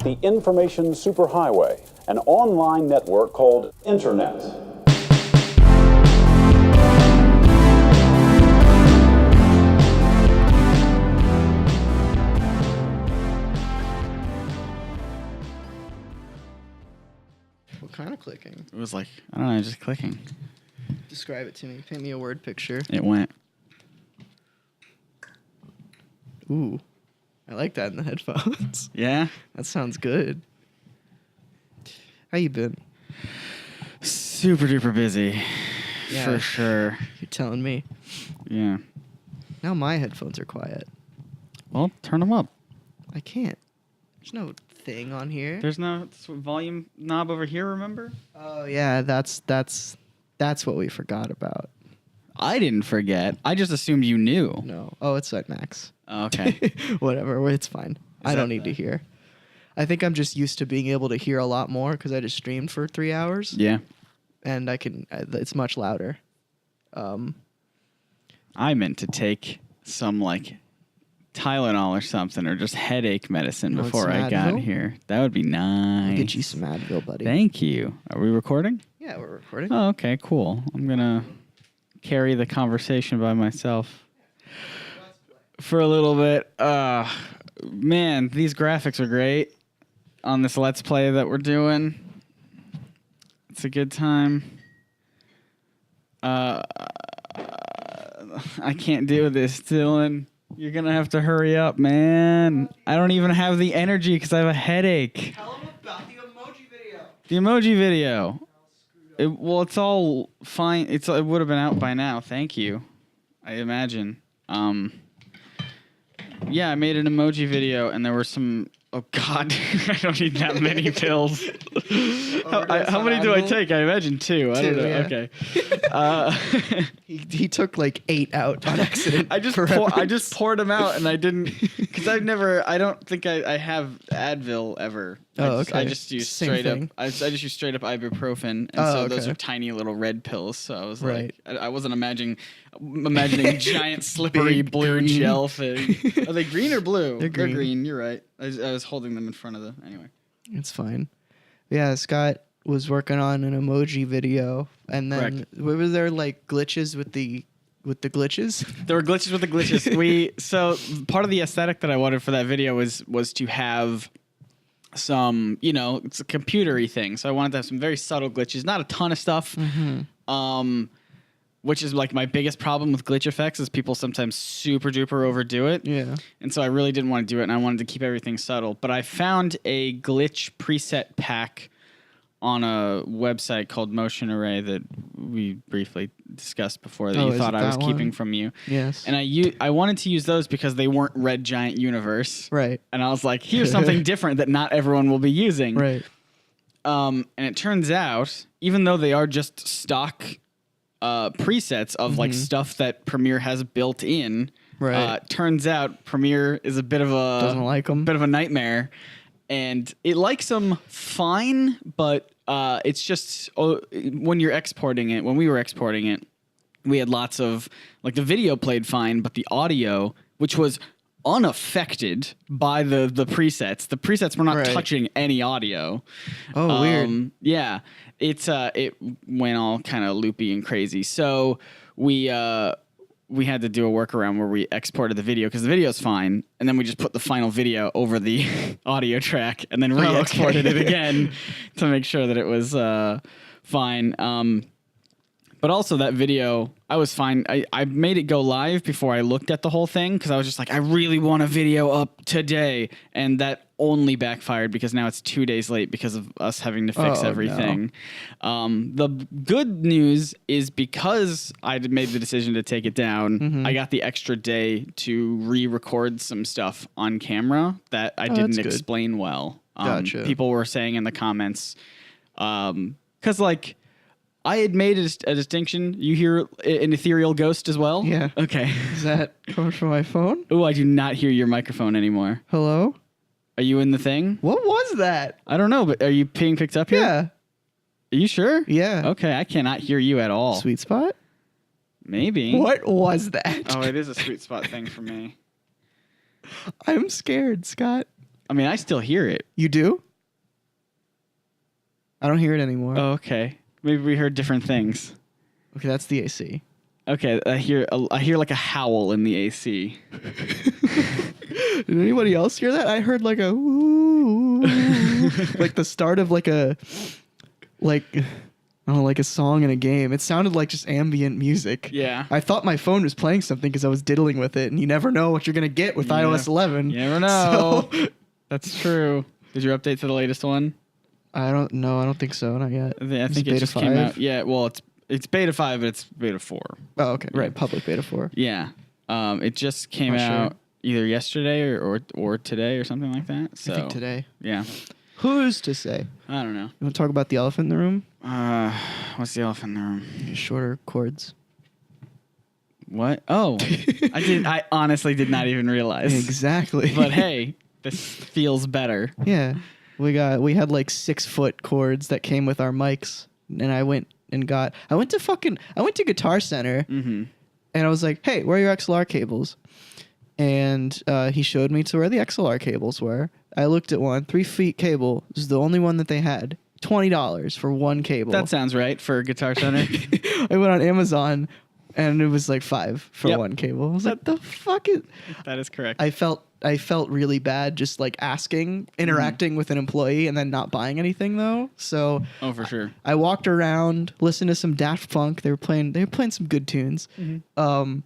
the information superhighway, an online network called Internet. What kind of clicking? It was like, I don't know, just clicking. Describe it to me. Paint me a word picture. It went. Ooh. I like that in the headphones. Yeah? That sounds good. How you been? Super duper busy. Yeah. For sure. You're telling me. Yeah. Now my headphones are quiet. Well, turn them up. I can't. There's no thing on here. There's no volume knob over here, remember? Oh yeah, that's what we forgot about. I didn't forget. I just assumed you knew. No. Oh, it's at max. Oh, okay. Whatever. It's fine. I don't need to hear. I think I'm just used to being able to hear a lot more because I just streamed for 3 hours. Yeah. And I can. It's much louder. I meant to take some like Tylenol or something, or just headache medicine before I got here. That would be nice. I'll get you some Advil, buddy. Thank you. Are we recording? Yeah, we're recording. Oh, okay, cool. I'm gonna carry the conversation by myself for a little bit. Man, these graphics are great on this Let's Play that we're doing. It's a good time. I can't do this, Dylan. You're going to have to hurry up, man. I don't even have the energy because I have a headache. Tell them about the emoji video. The emoji video. It's all fine. It would have been out by now. Thank you. I imagine. Yeah, I made an emoji video, and there were some... Oh, God. I don't need that many pills. How many do I take? I imagine 2. I don't know. Yeah. Okay. He took like 8 out on accident. I just poured them out, and I didn't... Because I don't think I have Advil ever. I just use straight up... I just use straight up ibuprofen, and so those are tiny little red pills. So I was like... I wasn't imagining giant slippery Big blue green. gel thing. Are they green or blue? They're green. You're right. I was holding them in front of the... Anyway. It's fine. Yeah, Scott was working on an emoji video, and then were there like glitches with the glitches? There were glitches with the glitches. So part of the aesthetic that I wanted for that video was to have some, it's a computery thing. So I wanted to have some very subtle glitches, not a ton of stuff. Mm-hmm. Which is like my biggest problem with glitch effects is people sometimes super duper overdo it. Yeah. And so I really didn't want to do it, and I wanted to keep everything subtle. But I found a glitch preset pack on a website called Motion Array that we briefly discussed before that you thought I was keeping from you. Yes. And I wanted to use those because they weren't Red Giant Universe. Right. And I was like, here's something different that not everyone will be using. Right. And it turns out, even though they are just stock presets of like stuff that Premiere has built in. Right. Turns out Premiere is a bit of a doesn't like them. Bit of a nightmare, and it likes them fine, but it's just when you're exporting it. When we were exporting it, we had lots of like the video played fine, but the audio, which was unaffected by the presets. The presets were not touching any audio. Oh, weird. Yeah. It went all kind of loopy and crazy. So we had to do a workaround where we exported the video because the video is fine, and then we just put the final video over the audio track and then re-exported it again to make sure that it was fine. But also that video, I was fine. I made it go live before I looked at the whole thing because I was just like, I really want a video up today. And that only backfired because now it's 2 days late because of us having to fix everything. No. The good news is because I made the decision to take it down, I got the extra day to re-record some stuff on camera that I didn't explain well. Gotcha. People were saying in the comments, because like, I had made a distinction. You hear an ethereal ghost as well? Yeah. Okay. Is that coming from my phone? Oh, I do not hear your microphone anymore. Hello? Are you in the thing? What was that? I don't know, but are you being picked up here? Yeah. Are you sure? Yeah. Okay, I cannot hear you at all. Sweet spot? Maybe. What was that? Oh, it is a sweet spot thing for me. I'm scared, Scott. I mean, I still hear it. You do? I don't hear it anymore. Oh, okay. Maybe we heard different things. Okay, that's the AC. Okay, I hear like a howl in the AC. Did anybody else hear that? I heard like a ooh, like the start of like a song in a game. It sounded like just ambient music. Yeah. I thought my phone was playing something because I was diddling with it, and you never know what you're gonna get with iOS 11. You never know. So, That's true. Did you update to the latest one? I don't know. I don't think so. Not yet. I think it just came out. Yeah. Well, it's beta 5, but it's beta 4. Oh, okay. Right. Public beta 4. Yeah. It just came out either yesterday or today or something like that. So I think today. Yeah. Who's to say? I don't know. You want to talk about the elephant in the room? What's the elephant in the room? Shorter chords. What? Oh, I honestly did not even realize. Exactly. But hey, this feels better. Yeah. We had like 6-foot cords that came with our mics, and I went to Guitar Center, Mm-hmm. and I was like, hey, where are your XLR cables? And he showed me to where the XLR cables were. I looked at one, 3-foot cable. This is the only one that they had. $20 for one cable. That sounds right for Guitar Center. I went on Amazon, and it was like $5 for Yep. one cable. I was like, the fuck is... That is correct. I felt really bad just like interacting with an employee and then not buying anything though. So for sure. I walked around, listened to some Daft Punk. They were playing some good tunes. Mm-hmm.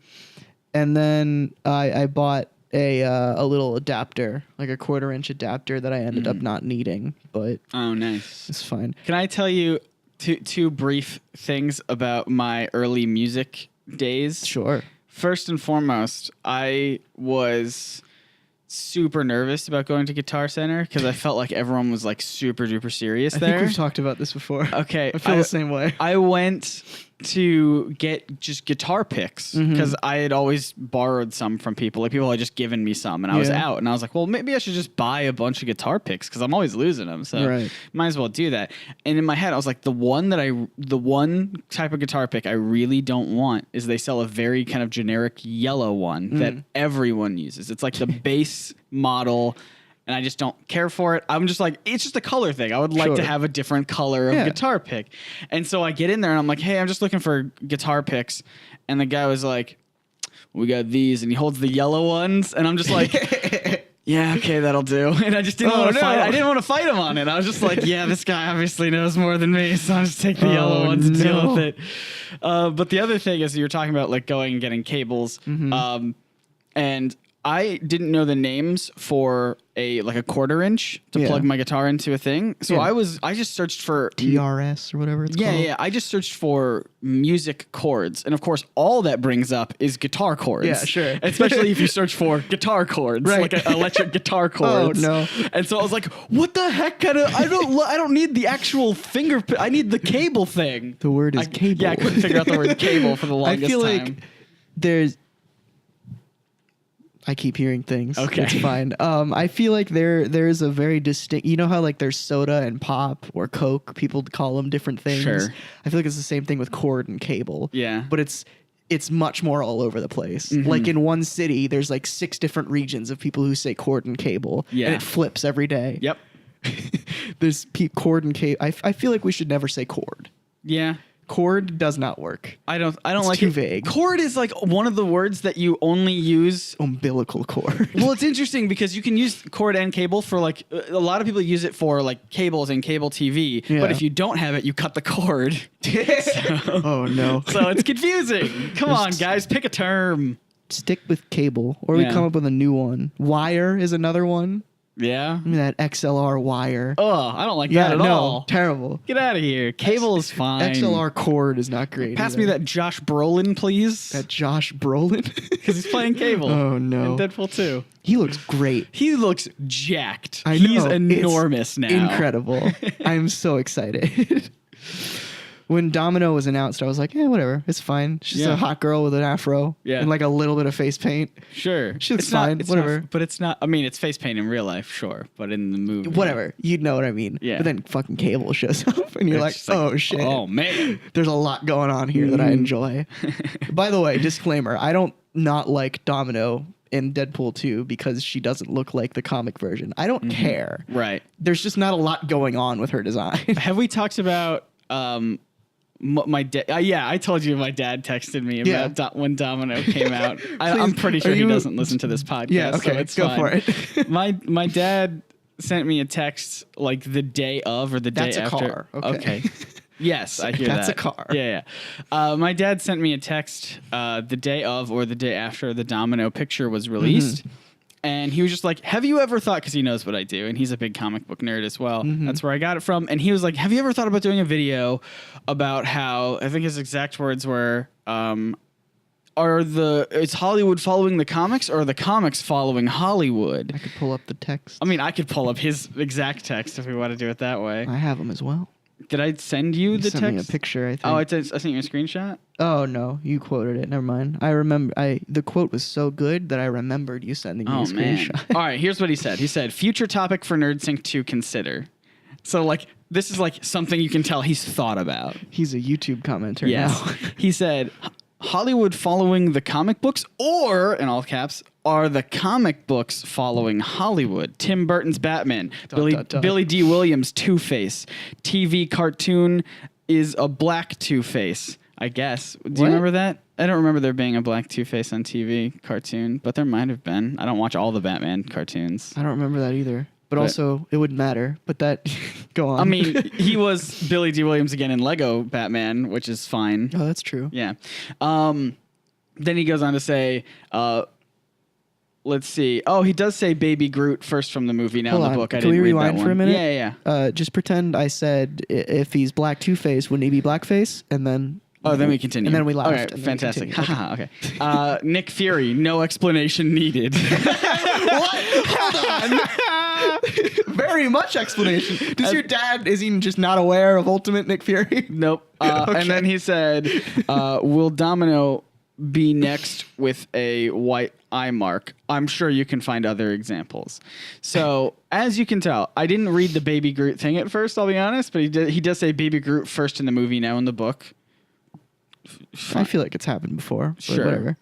And then I bought a little adapter, like a 1/4-inch adapter that I ended up not needing, but Oh, nice. it's fine. Can I tell you two brief things about my early music days? Sure. First and foremost, I was super nervous about going to Guitar Center because I felt like everyone was like super duper serious I there. think we've talked about this before. Okay. I feel the same way. I went to get just guitar picks because I had always borrowed some from people. Like people had just given me some and I was out and I was like, well, maybe I should just buy a bunch of guitar picks because I'm always losing them. So might as well do that. And in my head, I was like, the one type of guitar pick I really don't want is they sell a very kind of generic yellow one that everyone uses. It's like the base model. And I just don't care for it. I'm just like, it's just a color thing. I would like to have a different color of guitar pick. And so I get in there and I'm like, hey, I'm just looking for guitar picks. And the guy was like, we got these. And he holds the yellow ones. And I'm just like, yeah, okay, that'll do. And I just didn't want to fight. I didn't want to fight him on it. I was just like, yeah, this guy obviously knows more than me. So I'll just take the yellow ones and deal with it. But the other thing is you're talking about like going and getting cables. And I didn't know the names for a 1/4-inch to plug my guitar into a thing. So I just searched for TRS or whatever it's called. Yeah. I just searched for music chords. And of course, all that brings up is guitar chords. Yeah, sure. Especially if you search for guitar chords, like electric guitar chords. Oh, no. And so I was like, what the heck? I don't need the actual finger. I need the cable thing. The word is cable. Yeah, I couldn't figure out the word cable for the longest time. I feel like I keep hearing things. Okay. It's fine. I feel like there's a very distinct, you know how like there's soda and pop or Coke, people call them different things. Sure. I feel like it's the same thing with cord and cable. Yeah. But it's much more all over the place. Like in one city, there's like 6 different regions of people who say cord and cable. Yeah. And it flips every day. Yep. There's cord and cable. I feel like we should never say cord. Yeah. Chord does not work. I don't It's like too it. vague. Chord is like one of the words that you only use. Umbilical cord. Well, it's interesting because you can use cord and cable for like a lot of people use it for like cables and cable TV. Yeah. But if you don't have it, you cut the cord. Oh no. So it's confusing. Come on, guys, pick a term. Stick with cable, or we Yeah. come up with a new one. Wire is another one. Yeah. I mean, that XLR wire. Oh, I don't like that at all. Terrible. Get out of here. Cable is fine. XLR cord is not great. Pass either. me that Josh Brolin, please. That Josh Brolin. Because he's playing cable. Oh no. In Deadpool 2. He looks great. He looks jacked. I know. He's It's enormous now. Incredible. I'm so excited. When Domino was announced, I was like, whatever. It's fine. She's a hot girl with an afro and like a little bit of face paint. Sure. She looks fine. Whatever. But it's not, I mean, it's face paint in real life, sure. But in the movie. Whatever. You'd know what I mean. Yeah. But then fucking Cable shows up and you're like, It's just oh shit. Oh, man. There's a lot going on here that I enjoy. By the way, disclaimer, I don't not like Domino in Deadpool 2 because she doesn't look like the comic version. I don't care. Right. There's just not a lot going on with her design. Have we talked about my dad? Yeah, I told you my dad texted me about when Domino came out. I'm pretty sure he doesn't listen to this podcast. Yeah, okay, so it's go fine. for it. My dad sent me a text like the day of or the day That's a after. car. Okay. Yes, I hear That's that. a car. Yeah. My dad sent me a text the day of or the day after the Domino picture was released. And he was just like, have you ever thought, because he knows what I do, and he's a big comic book nerd as well. That's where I got it from. And he was like, have you ever thought about doing a video about how, I think his exact words were, is Hollywood following the comics or are the comics following Hollywood? I could pull up the text. I mean, I could pull up his exact text if we want to do it that way. I have them as well. Did I send you the Sent text? me a picture, I think. Oh, I sent you a screenshot? Oh no, you quoted it. Never mind. I remember. The quote was so good that I remembered you sending me a screenshot. All right, here's what he said. He said, "Future topic for NerdSync to consider." So like, this is like something you can tell he's thought about. He's a YouTube commenter Yes. now. He said, "Hollywood following the comic books, or in all caps, are the comic books following Hollywood? Tim Burton's Batman, Billy D. Williams' Two-Face, TV cartoon is a black Two-Face." I guess. Do you remember that? I don't remember there being a black Two-Face on TV cartoon, but there might have been. I don't watch all the Batman cartoons. I don't remember that either. But also, it wouldn't matter. But that, go on. I mean, he was Billy D. Williams again in Lego Batman, which is fine. Oh, that's true. Yeah. Then he goes on to say, let's see. Oh, he does say Baby Groot first from the movie. Now Hold in the on. book, I Can didn't we read that rewind one. for a minute? Yeah. Just pretend I said if he's black Two-Face, wouldn't he be blackface? And then... Oh, then we continue. And then we laughed. Okay, and then we fantastic. continued. Okay. Nick Fury, no explanation needed. What? Hold on. Very much explanation. Is he just not aware of Ultimate Nick Fury? Nope. And then he said, will Domino be next with a white eye mark? I'm sure you can find other examples. So, as you can tell, I didn't read the Baby Groot thing at first, I'll be honest, but he does say Baby Groot first in the movie, now in the book. I feel like it's happened before. But Sure. Whatever.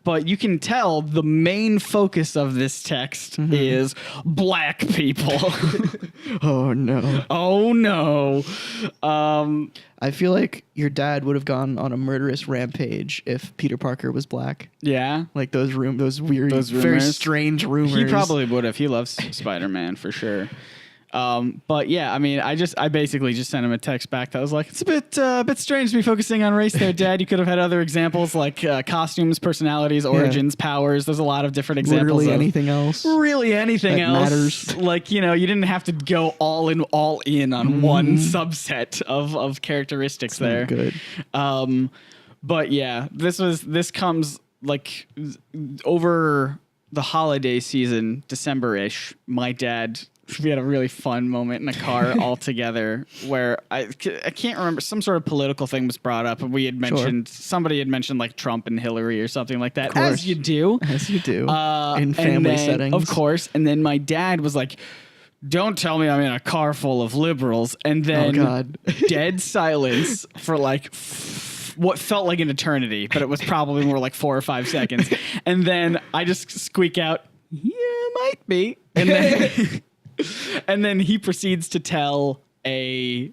But you can tell the main focus of this text is black people. Oh, no. Oh, no. I feel like your dad would have gone on a murderous rampage if Peter Parker was black. Yeah. Like those weird, Those very rumors. strange rumors. He probably would have. He loves Spider-Man for sure. But yeah, I mean, I basically just sent him a text back that was like, it's a bit strange to be focusing on race there, Dad. You could have had other examples like costumes, personalities, origins, powers. There's a lot of different examples. Literally of anything else. Really anything that else matters. Like, you didn't have to go all in on one subset of characteristics there. Good. But yeah, this comes like over the holiday season, December-ish. My dad, we had a really fun moment in a car all together where I can't remember, some sort of political thing was brought up and we had mentioned, somebody had mentioned like Trump and Hillary or something like that. As you do. As you do. In family settings. Of course. And then my dad was like, don't tell me I'm in a car full of liberals. And then dead silence for like what felt like an eternity, but it was probably more like 4 or 5 seconds. And then I just squeak out, yeah, might be. And then and then he proceeds to tell a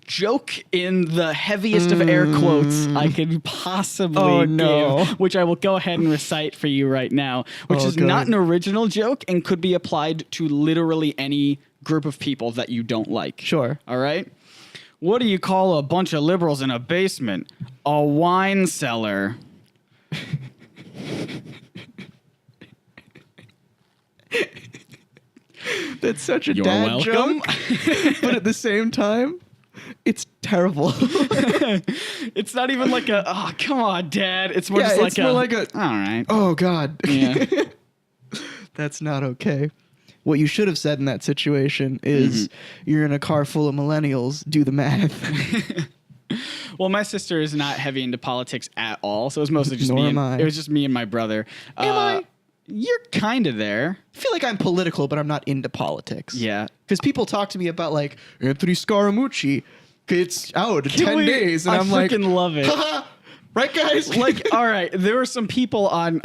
joke in the heaviest of air quotes I could possibly give, which I will go ahead and recite for you right now, which is not an original joke and could be applied to literally any group of people that you don't like. Sure. All right? What do you call a bunch of liberals in a basement? A wine cellar. That's such a You're dad welcome. joke, but at the same time, it's terrible. It's not even like a, oh, come on, Dad. It's more just it's more like a, all right. Oh, God. Yeah. That's not okay. What you should have said in that situation is, you're in a car full of millennials, do the math. Well, my sister is not heavy into politics at all, so it was mostly just Nor me. am I. It was just me and my brother. Am I? You're kind of there. I feel like I'm political, but I'm not into politics. Yeah. Because people talk to me about, like, Anthony Scaramucci, it's out in 10 days. And I'm like, I freaking love it. Right, guys? Like, all right, there are some people on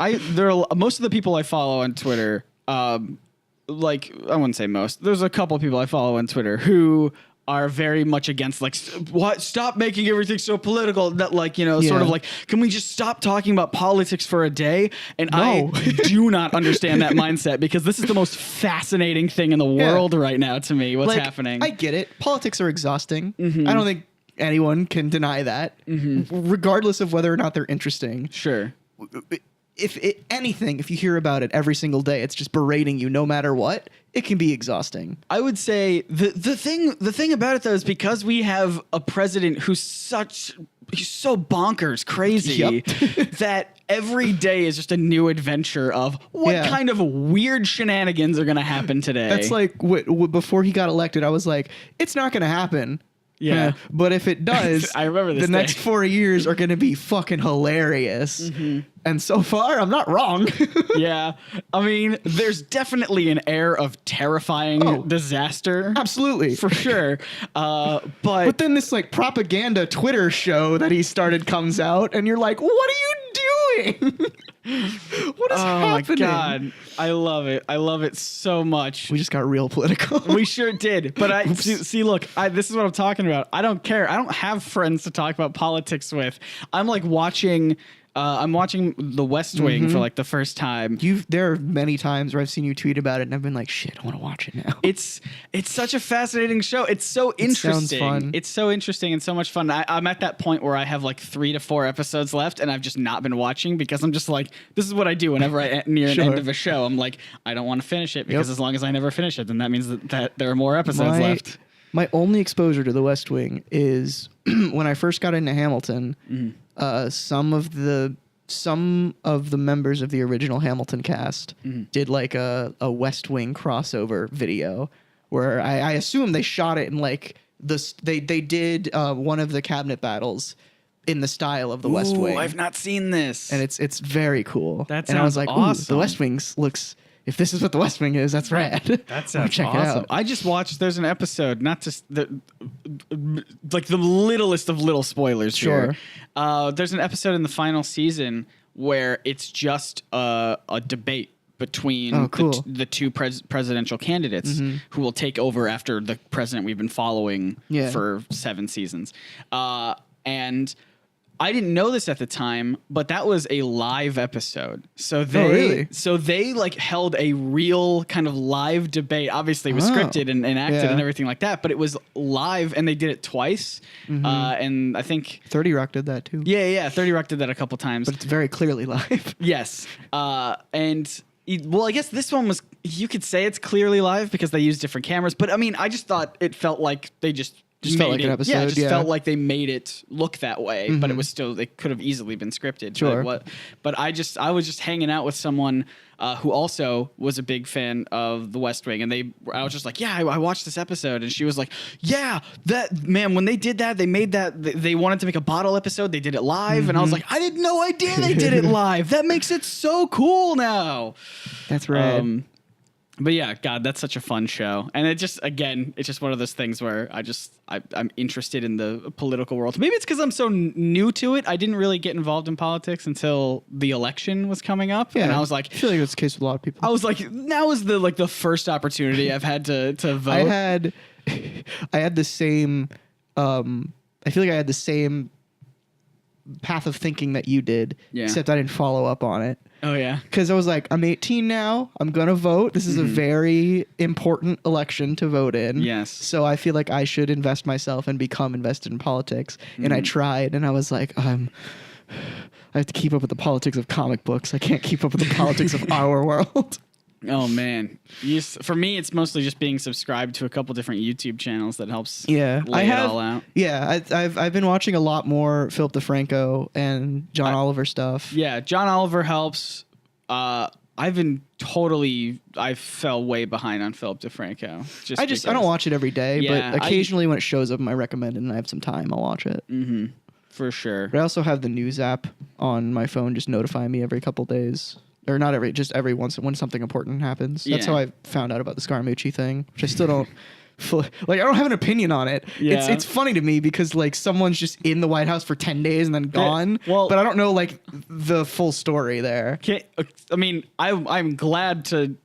most of the people I follow on Twitter, like I wouldn't say most. There's a couple people I follow on Twitter who are very much against like what stop making everything so political, that like, you know, sort of like, can we just stop talking about politics for a day? And I do not understand that mindset, because this is the most fascinating thing in the world right now to me, what's happening. I get it. Politics are exhausting. I don't think anyone can deny that, regardless of whether or not they're interesting. Sure. If you hear about it every single day, it's just berating you no matter what, it can be exhausting. I would say the thing about it, though, is because we have a president who's he's so bonkers crazy that every day is just a new adventure of what kind of weird shenanigans are going to happen today. That's like before he got elected, I was like, it's not going to happen. Yeah. But if it does, I remember this the next 4 years are going to be fucking hilarious. And so far, I'm not wrong. Yeah. I mean, there's definitely an air of terrifying disaster. Absolutely. For sure. But then this like propaganda Twitter show that he started comes out, and you're like, what are you doing? What is happening? Oh my God. I love it. I love it so much. We just got real political. We sure did. But look, this is what I'm talking about. I don't care. I don't have friends to talk about politics with. I'm like watching The West Wing for like the first time. There are many times where I've seen you tweet about it and I've been like, shit, I want to watch it now. It's such a fascinating show. It's so interesting. Sounds fun. It's so interesting and so much fun. I'm at that point where I have like 3 to 4 episodes left, and I've just not been watching, because I'm just like, this is what I do whenever I near an end of a show. I'm like, I don't want to finish it, because as long as I never finish it, then that means that there are more episodes left. My only exposure to The West Wing is when I first got into Hamilton. Some of the members of the original Hamilton cast did like a West Wing crossover video where I assume they shot it in like they did one of the cabinet battles in the style of the West Wing. I've not seen this, and it's very cool. That sounds and I was like, awesome. The West Wing looks. If this is what the West Wing is, that's rad. That sounds check awesome. it out. I just watched. There's an episode, not just like the littlest of little spoilers. Sure. Here. There's an episode in the final season where it's just a debate between the two presidential candidates who will take over after the president we've been following for 7 seasons. And I didn't know this at the time, but that was a live episode. So they like held a real kind of live debate. Obviously, it was scripted and acted and everything like that, but it was live, and they did it twice. And I think 30 Rock did that too. Yeah, 30 Rock did that a couple times. But it's very clearly live. Yes. I guess this one was, you could say it's clearly live because they used different cameras. But I mean, I just thought it felt like they just felt like an episode. Yeah, it just felt like they made it look that way, but it was still, it could have easily been scripted. Sure. But I was just hanging out with someone who also was a big fan of The West Wing, and I was just like, yeah, I watched this episode, and she was like, yeah, when they did that, they made that, they wanted to make a bottle episode, they did it live, and I was like, I had no idea they did it live. That makes it so cool now. That's right. But yeah, God, that's such a fun show. And it's just one of those things where I'm interested in the political world. Maybe it's because I'm so new to it. I didn't really get involved in politics until the election was coming up. Yeah, and I was like, I feel like that's the case with a lot of people. I was like, now is the first opportunity I've had to vote. I had the same, I feel like I had the same path of thinking that you did, except I didn't follow up on it. Oh, yeah. Because I was like, I'm 18 now. I'm going to vote. This is a very important election to vote in. Yes. So I feel like I should invest myself and become invested in politics. And I tried, and I was like, I have to keep up with the politics of comic books. I can't keep up with the politics of our world. Oh, man. For me, it's mostly just being subscribed to a couple different YouTube channels that helps lay it all out. Yeah, I've been watching a lot more Philip DeFranco and John Oliver stuff. Yeah, John Oliver helps. I fell way behind on Philip DeFranco. I don't watch it every day, but occasionally when it shows up in my recommended and I have some time, I'll watch it. Mm-hmm. For sure. But I also have the news app on my phone just notifying me every couple days. Or not just every once when something important happens. That's how I found out about the Scaramucci thing, which I still don't like I don't have an opinion on it. Yeah. It's funny to me because like someone's just in the White House for 10 days and then gone. well- but I don't know like the full story there. Okay, I mean, I'm glad to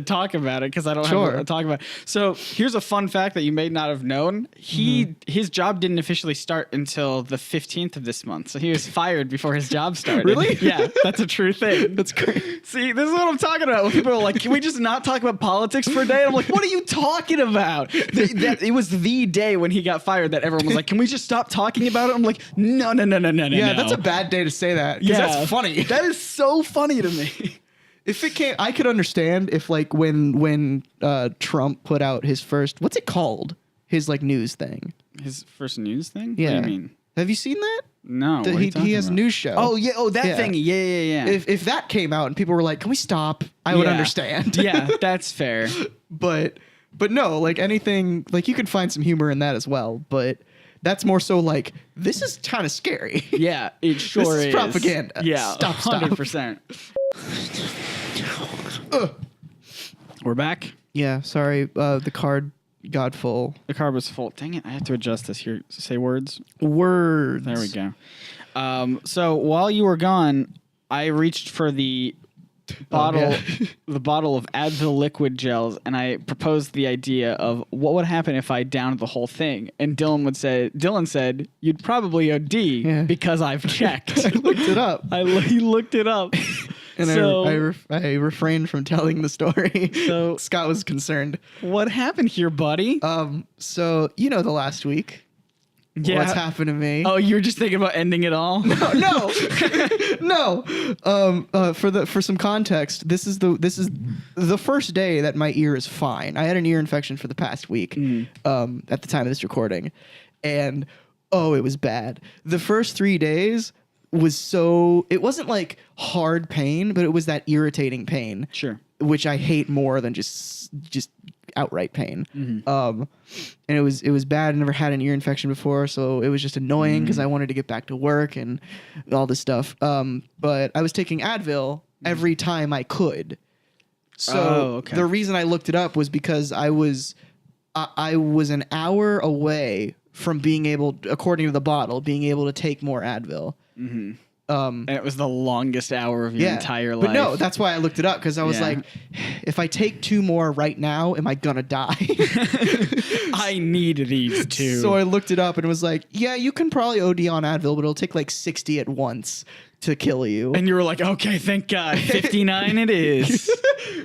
talk about it because I don't have to talk about it. So here's a fun fact that you may not have known. His job didn't officially start until the 15th of this month. So he was fired before his job started. Really? Yeah, that's a true thing. That's great. See, this is what I'm talking about. When people are like, can we just not talk about politics for a day? And I'm like, what are you talking about? It was the day when he got fired that everyone was like, can we just stop talking about it? I'm like, no. Yeah, that's a bad day to say that. Yeah, that's funny. That is so funny to me. If it came, I could understand if like when Trump put out his first, what's it called? His like news thing. His first news thing? Yeah. What do you mean? Have you seen that? No. That what are you he talking has a about? news show. Oh yeah. Oh, that Yeah. thing. Yeah. If that came out and people were like, "Can we stop?" I would understand. Yeah, that's fair. but no, like anything, like you can find some humor in that as well. But that's more so like this is kind of scary. Yeah, it sure This is propaganda. Yeah, Stop. 100%. We're back. Yeah, sorry. The card got full. The card was full. Dang it! I have to adjust this here. Say words. Words. There we go. So while you were gone, I reached for the bottle, the bottle of Advil liquid gels, and I proposed the idea of what would happen if I downed the whole thing. And Dylan said, "You'd probably OD because I've checked." I looked it up. He looked it up. And So- I refrained from telling the story. So- Scott was concerned. What happened here, buddy? So you know the last week. Yeah. What's happened to me? Oh, you were just thinking about ending it all? no. For some context, this is the first day that my ear is fine. I had an ear infection for the past week. At the time of this recording, and it was bad. The first 3 days it wasn't like hard pain, but it was that irritating pain. Sure. Which I hate more than just outright pain. And it was bad. I never had an ear infection before, so it was just annoying because I wanted to get back to work and all this stuff. But I was taking Advil every time I could. So the reason I looked it up was because I was an hour away from being able, according to the bottle, being able to take more Advil. And it was the longest hour of your entire life. But no, that's why I looked it up, because I was like, if I take 2 more right now, am I gonna die? I need these two. So I looked it up and it was like, yeah, you can probably OD on Advil, but it'll take like 60 at once to kill you. And you were like, okay, thank God, 59 it is.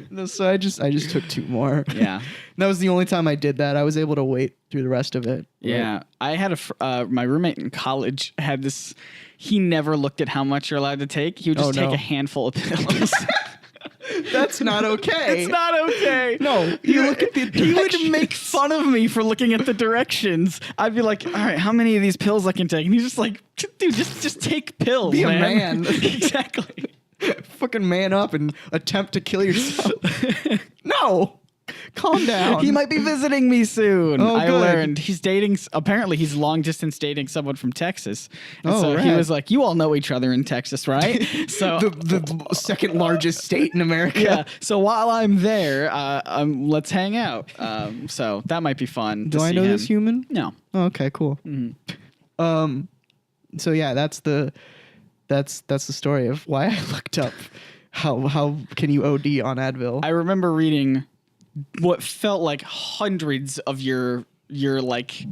No, so I just took 2 more. Yeah. That was the only time I did that. I was able to wait through the rest of it. Yeah. I had my roommate in college had this. He never looked at how much you're allowed to take. He would just take a handful of pills. That's not okay. It's not okay. No, you look at the He would directions. make fun of me for looking at the directions. I'd be like, all right, how many of these pills I can take? And he's just like, dude, just take pills, Be a man. man. Exactly. Fucking man up and attempt to kill yourself. No. Calm down. He might be visiting me soon. Oh, I good. learned he's dating. Apparently, he's long distance dating someone from Texas. And Oh, so he rad. was like, "You all know each other in Texas, right?" So the second largest state in America. yeah. So while I'm there, let's hang out. So that might be fun. Do I know this human? No. Oh, okay, cool. So yeah, that's the story of why I looked up how can you OD on Advil. I remember reading what felt like hundreds of your like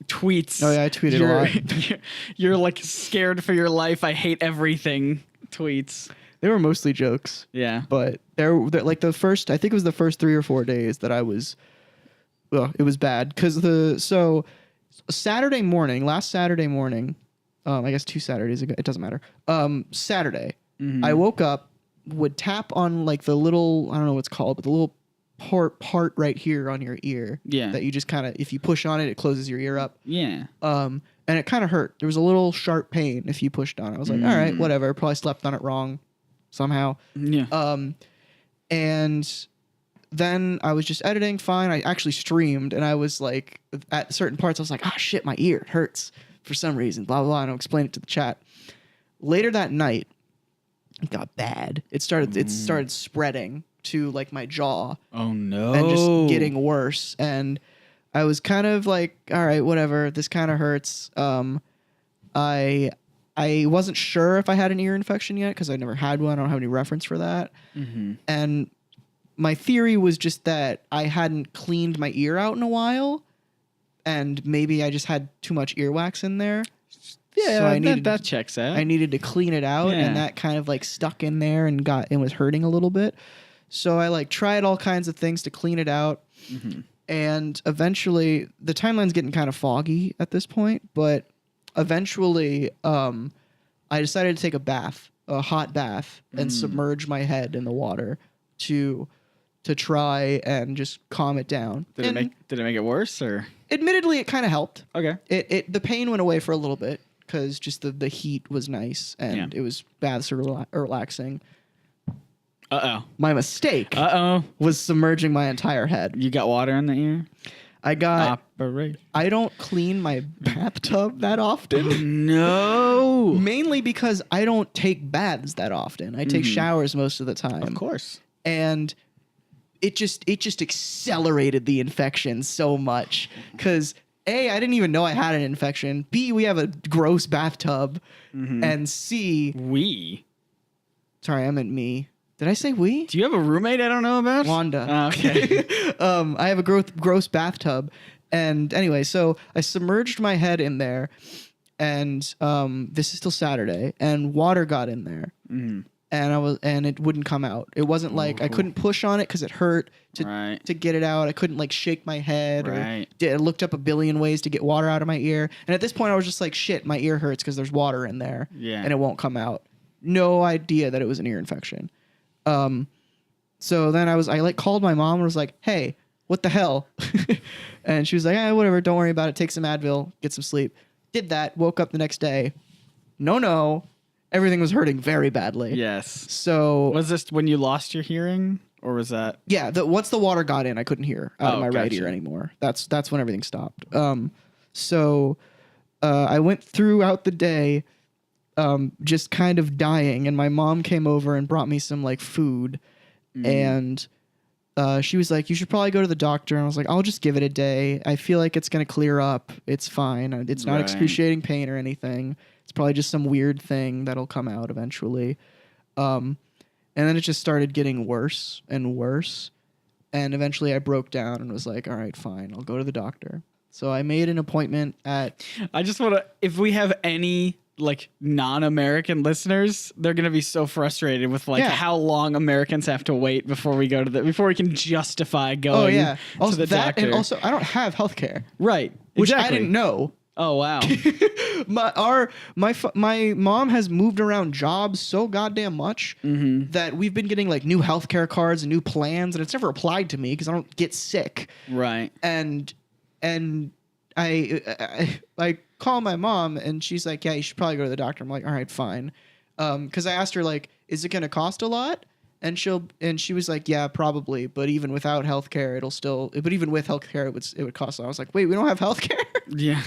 tweets. Oh, yeah, I tweeted a lot. You're like scared for your life. I hate everything. Tweets. They were mostly jokes. Yeah. But they're like I think it was the first 3 or 4 days that I was, it was bad because last Saturday morning, I guess 2 Saturdays ago, it doesn't matter. Saturday, I woke up, would tap on like the little, I don't know what it's called, but the little part right here on your ear. Yeah. That you just kind of, if you push on it, it closes your ear up. Yeah. And it kind of hurt. There was a little sharp pain if you pushed on it. I was like, all right, whatever. Probably slept on it wrong somehow. Yeah. And then I was just editing fine. I actually streamed, and I was like, at certain parts, I was like, shit, my ear, it hurts for some reason, blah, blah, blah. And I'll explain it to the chat. Later that night, it got bad. It started spreading to like my jaw. Oh no. And just getting worse. And I was kind of like, all right, whatever. This kind of hurts. I wasn't sure if I had an ear infection yet because I never had one. I don't have any reference for that. Mm-hmm. And my theory was just that I hadn't cleaned my ear out in a while, and maybe I just had too much earwax in there. Yeah, So that checks out. I needed to clean it out, Yeah. and that kind of like stuck in there and was hurting a little bit. So I like tried all kinds of things to clean it out. Mm-hmm. And eventually, the timeline's getting kind of foggy at this point, but eventually, I decided to take a hot bath, and submerge my head in the water to try and just calm it down. Did it make it worse or? Admittedly, it kind of helped. Okay. The pain went away for a little bit because just the heat was nice, and it was baths are relaxing. My mistake was submerging my entire head. You got water in the ear? I don't clean my bathtub that often. No. Mainly because I don't take baths that often. I take showers most of the time. Of course. And it just accelerated the infection so much because A, I didn't even know I had an infection. B, we have a gross bathtub. And C, sorry, I meant me. Did I say we? Do you have a roommate I don't know about? Wanda. Oh, okay. I have a gross bathtub. And anyway, so I submerged my head in there, and this is still Saturday, and water got in there. And it wouldn't come out. It wasn't like I couldn't push on it because it hurt to get it out. I couldn't like shake my head. I looked up a billion ways to get water out of my ear. And at this point, I was just like, shit, my ear hurts because there's water in there. Yeah. And it won't come out. No idea that it was an ear infection. So then I like called my mom and was like, hey, what the hell? And she was like, whatever, don't worry about it. Take some Advil, get some sleep. Did that, woke up the next day. No. Everything was hurting very badly. Yes. So was this when you lost your hearing, or was that? Yeah. Once the water got in, I couldn't hear out of my right gotcha. ear anymore. That's when everything stopped. So I went throughout the day, just kind of dying, and my mom came over and brought me some like food, and she was like, you should probably go to the doctor. And I was like, I'll just give it a day. I feel like it's gonna clear up. It's fine. It's not excruciating pain or anything. It's probably just some weird thing that'll come out eventually. And then it just started getting worse and worse. And eventually I broke down and was like, all right, fine, I'll go to the doctor. So I made an appointment at... I just want to... If we have any like non-American listeners, they're going to be so frustrated with like how long Americans have to wait before we can justify going to the doctor. And also, I don't have healthcare. Right. Which exactly. I didn't know. Oh wow! my mom has moved around jobs so goddamn much that we've been getting like new healthcare cards and new plans, and it's never applied to me because I don't get sick. Right. And I call my mom and she's like, yeah, you should probably go to the doctor. I'm like, all right, fine. Because I asked her like, is it going to cost a lot? And she was like, yeah, probably. But even without healthcare, but even with healthcare, it would cost a lot. I was like, wait, we don't have healthcare? Yeah.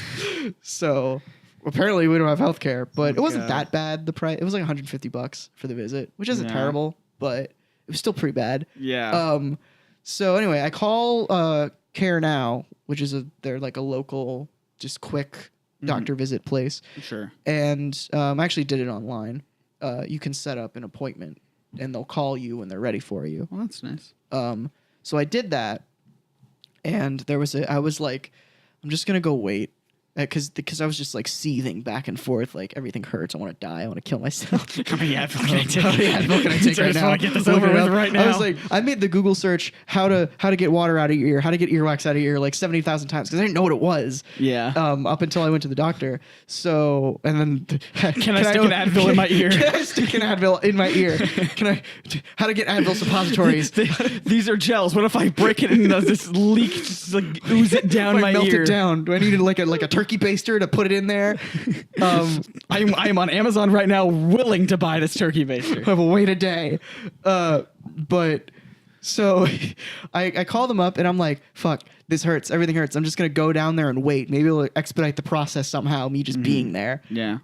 So apparently we don't have healthcare, but it wasn't that bad. The price, it was like $150 for the visit, which isn't terrible, but it was still pretty bad. Yeah. So anyway, I call Care Now, which is they're like a local, just quick doctor visit place. Sure. And I actually did it online. You can set up an appointment and they'll call you when they're ready for you. Well, that's nice. So I did that, and I was like, I'm just gonna go wait, because I was just like seething back and forth, like everything hurts. I want to die. I want to kill myself. How many Advil can I take? How many Advil can I take I right just now? want to get this over with right now. I was like, I made the Google search how to get water out of your ear, how to get earwax out of your ear, like 70,000 times because I didn't know what it was. Yeah. Up until I went to the doctor. So and then can I stick an Advil in my ear? Can I stick an Advil in my ear? How to get Advil suppositories? These are gels. What if I break it and this leak just like ooze it down my melt ear? It down. Do I need like a turkey baster to put it in there? I'm on Amazon right now, willing to buy this turkey baster. I will wait a day. But so I call them up and I'm like, fuck, this hurts. Everything hurts. I'm just going to go down there and wait. Maybe it'll expedite the process somehow, me just being there. Yeah.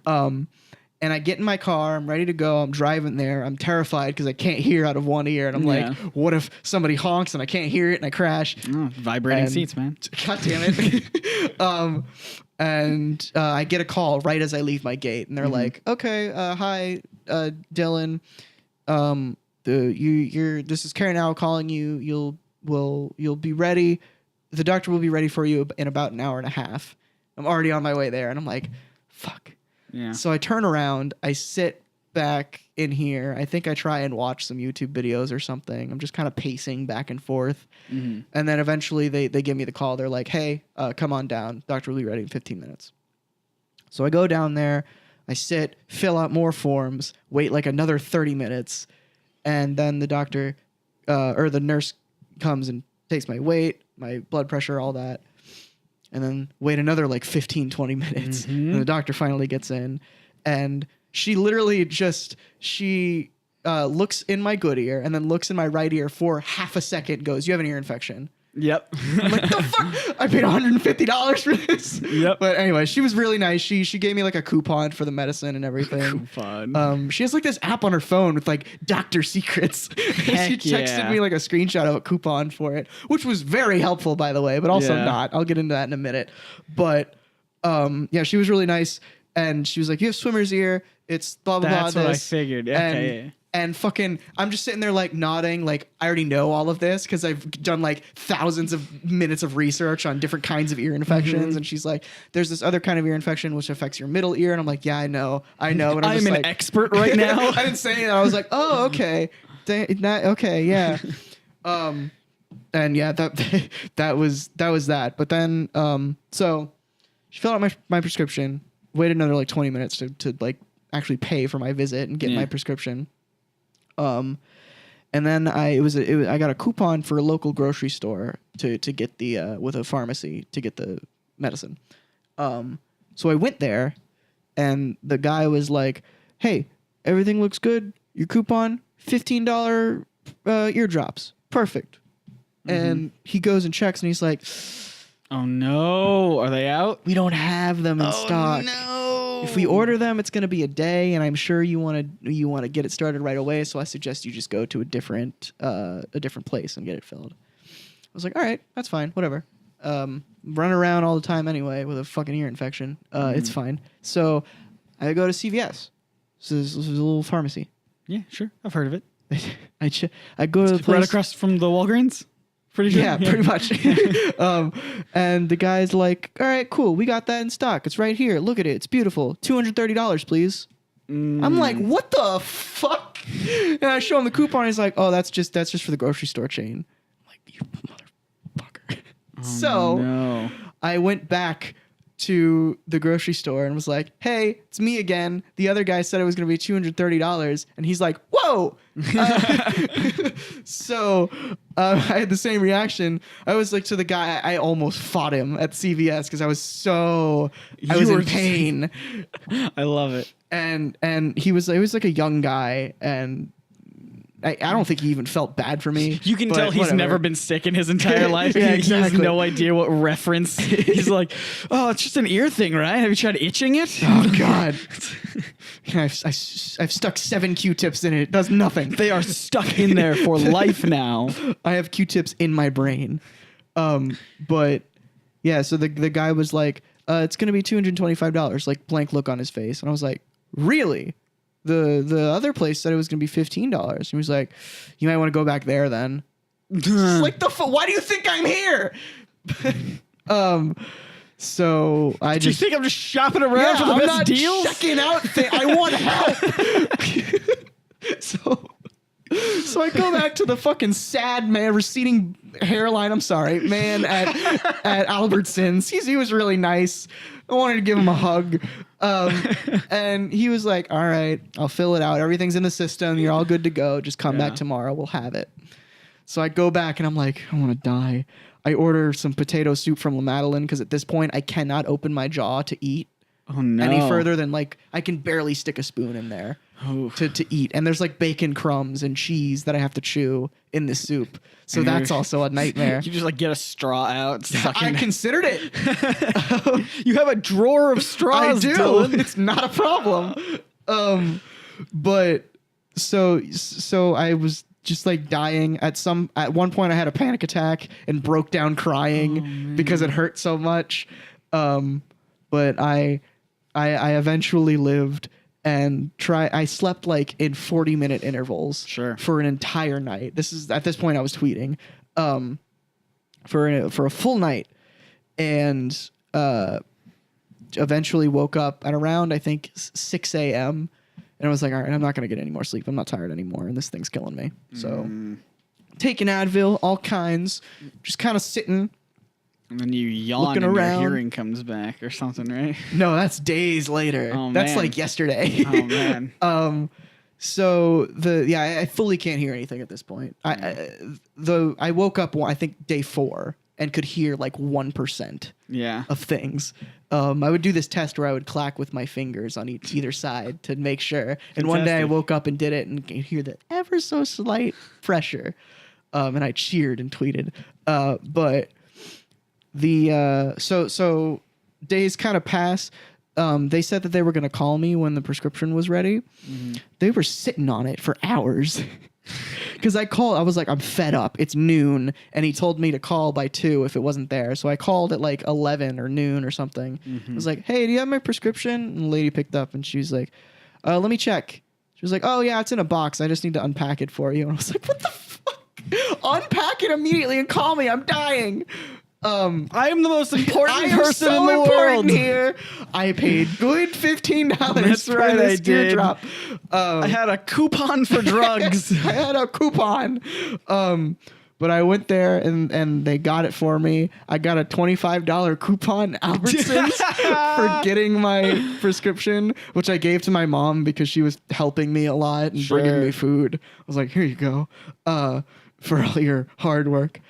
And I get in my car. I'm ready to go. I'm driving there. I'm terrified because I can't hear out of one ear. And I'm like, what if somebody honks and I can't hear it and I crash? Vibrating seats, man. God damn it. I get a call right as I leave my gate. And they're like, okay, hi, Dylan. This is Karen Owl calling you. You'll be ready. The doctor will be ready for you in about an hour and a half. I'm already on my way there. And I'm like, fuck. Yeah. So I turn around, I sit back in here. I think I try and watch some YouTube videos or something. I'm just kind of pacing back and forth. And then eventually they give me the call. They're like, hey, come on down. Doctor will be ready in 15 minutes. So I go down there, I sit, fill out more forms, wait like another 30 minutes. And then the doctor or the nurse comes and takes my weight, my blood pressure, all that. And then wait another like 15, 20 minutes. And the doctor finally gets in. And she literally looks in my good ear and then looks in my right ear for half a second, goes, you have an ear infection. Yep. I'm like, the fuck? I paid $150 for this. Yep. But anyway, she was really nice. She gave me like a coupon for the medicine and everything. Coupon. She has like this app on her phone with like doctor secrets. She texted me like a screenshot of a coupon for it, which was very helpful, by the way, but also not. I'll get into that in a minute. But yeah, she was really nice. And she was like, you have swimmer's ear. It's blah, blah, blah. That's what I figured. Okay. And fucking, I'm just sitting there like nodding, like I already know all of this because I've done like thousands of minutes of research on different kinds of ear infections. And she's like, there's this other kind of ear infection which affects your middle ear. And I'm like, yeah, I know. But I'm an expert right now. I didn't say it. I was like, oh, okay. Okay, yeah. And yeah, that was that. But then, so she filled out my prescription, waited another like 20 minutes to like actually pay for my visit and get my prescription. And then I got a coupon for a local grocery store to get the with a pharmacy to get the medicine. So I went there, and the guy was like, "Hey, everything looks good. Your coupon, $15 eardrops, perfect." And he goes and checks, and he's like, "Oh no, are they out? We don't have them in stock. No. If we order them, it's going to be a day, and I'm sure you want to get it started right away. So I suggest you just go to a different place and get it filled." I was like, all right, that's fine, whatever. Run around all the time anyway with a fucking ear infection. It's fine. So I go to CVS. This is a little pharmacy. Yeah, sure, I've heard of it. I go to the place right across from the Walgreens. Pretty sure. Yeah, pretty much. And the guy's like, all right, cool. We got that in stock. It's right here. Look at it. It's beautiful. $230, please. I'm like, what the fuck? And I show him the coupon. He's like, oh, that's just for the grocery store chain. I'm like, you motherfucker. So I went back to the grocery store and was like, hey, it's me again. The other guy said it was going to be $230. And he's like, whoa. So I had the same reaction. I was like to the guy, I almost fought him at CVS because I was in pain. I love it. And he was like a young guy, and I don't think he even felt bad for me. You can tell he's never been sick in his entire life. Yeah, He has exactly. no idea what reference. He's like, oh, it's just an ear thing, right? Have you tried itching it? Oh, God. I've stuck 7 Q-tips in it. It does nothing. They are stuck in there for life now. I have Q-tips in my brain. But yeah, so the guy was like, it's going to be $225, like blank look on his face. And I was like, really? The other place said it was going to be $15. He was like, you might want to go back there then. Like, why do you think I'm here? So I Do you think I'm just shopping around for the best deals? Checking out I want help. So I go back to the fucking sad man, receding hairline. I'm sorry, man at Albertsons. He was really nice. I wanted to give him a hug. And he was like, all right, I'll fill it out. Everything's in the system. You're all good to go. Just come back tomorrow. We'll have it. So I go back and I'm like, I want to die. I order some potato soup from La Madeleine because at this point I cannot open my jaw to eat any further than like I can barely stick a spoon in there to eat. And there's like bacon crumbs and cheese that I have to chew in this soup. So that's also a nightmare. You just like get a straw out. I considered it. You have a drawer of straws. I do. Dylan. It's not a problem. But so I was just like dying at one point. I had a panic attack and broke down crying because it hurt so much. But I eventually lived and I slept like in 40-minute intervals for an entire night. At this point I was tweeting for a full night, and eventually woke up at around I think 6 a.m. and I was like, all right, I'm not gonna get any more sleep. I'm not tired anymore, and this thing's killing me. So taking Advil, all kinds, just kind of sitting. And then you yawn and your hearing comes back or something, right? No, that's days later. Oh, that's man. like yesterday. Oh, man. So I fully can't hear anything at this point. I woke up, I think day 4 and could hear like 1% of things. I would do this test where I would clack with my fingers on either side to make sure. And one day I woke up and did it and could hear the ever so slight pressure. And I cheered and tweeted. But so days kind of pass. They said that they were going to call me when the prescription was ready. They were sitting on it for hours. Because I was like, I'm fed up. It's noon. And he told me to call by 2 if it wasn't there. So I called at like 11 or noon or something. I was like, hey, do you have my prescription? And the lady picked up and she was like, let me check. She was like, oh, yeah, it's in a box. I just need to unpack it for you. And I was like, what the fuck? Unpack it immediately and call me. I'm dying. I am the most important person so in the world here. I paid good $15 That's for right, this I did. teardrop. I had a coupon for drugs. I had a coupon. But I went there and they got it for me. I got a $25 coupon Albertsons for getting my prescription, which I gave to my mom because she was helping me a lot and bringing me food. I was like, here you go, for all your hard work.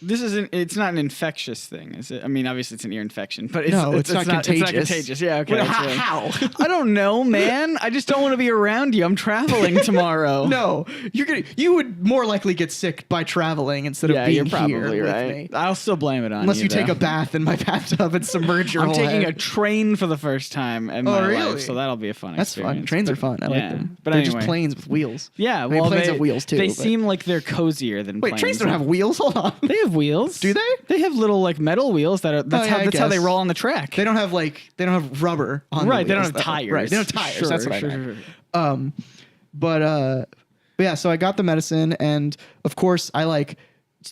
It's not an infectious thing, is it? I mean, obviously it's an ear infection, but it's not contagious. It's not contagious. Yeah, okay. Well, how? I don't know, man. I just don't want to be around you. I'm traveling tomorrow. No, you would more likely get sick by traveling instead of being you're probably here right. with me. I'll still blame it on Unless you though. take a bath in my bathtub and submerge your I'm whole taking head. a train for the first time in my life, so that'll be a fun That's experience. fun. Trains are fun. I like them. But they're anyway. just planes with wheels. Yeah, I mean, well, planes have wheels too. They but- seem like they're cozier than Wait, planes. trains don't have wheels? Hold on. They have wheels. Do they? They have little like metal wheels that are. That's how they guess. roll on the track. They don't have rubber on Right, the they don't wheels, have though. tires. Right, they don't have tires. Sure, That's what I sure. meant. But yeah, so I got the medicine, and of course I like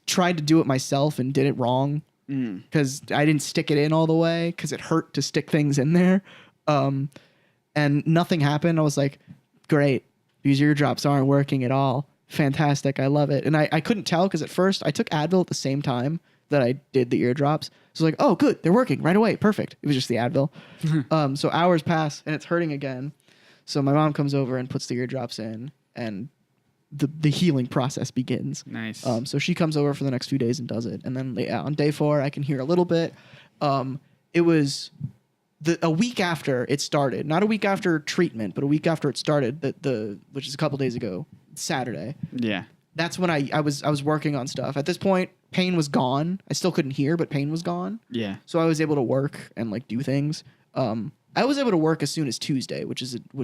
tried to do it myself and did it wrong because I didn't stick it in all the way because it hurt to stick things in there, and nothing happened. I was like, great, these eardrops aren't working at all. Fantastic, I love it. And I couldn't tell because at first I took Advil at the same time that I did the eardrops. So like, oh, good, they're working right away. Perfect. It was just the Advil. So hours pass and it's hurting again. So my mom comes over and puts the eardrops in, and the healing process begins. Nice. So she comes over for the next few days and does it. And then on day 4, I can hear a little bit. It was a week after it started, not a week after treatment, but a week after it started, which is a couple days ago, Saturday. Yeah. That's when I was working on stuff. At this point, pain was gone. I still couldn't hear, but pain was gone. Yeah. So I was able to work and like do things. I was able to work as soon as Tuesday, which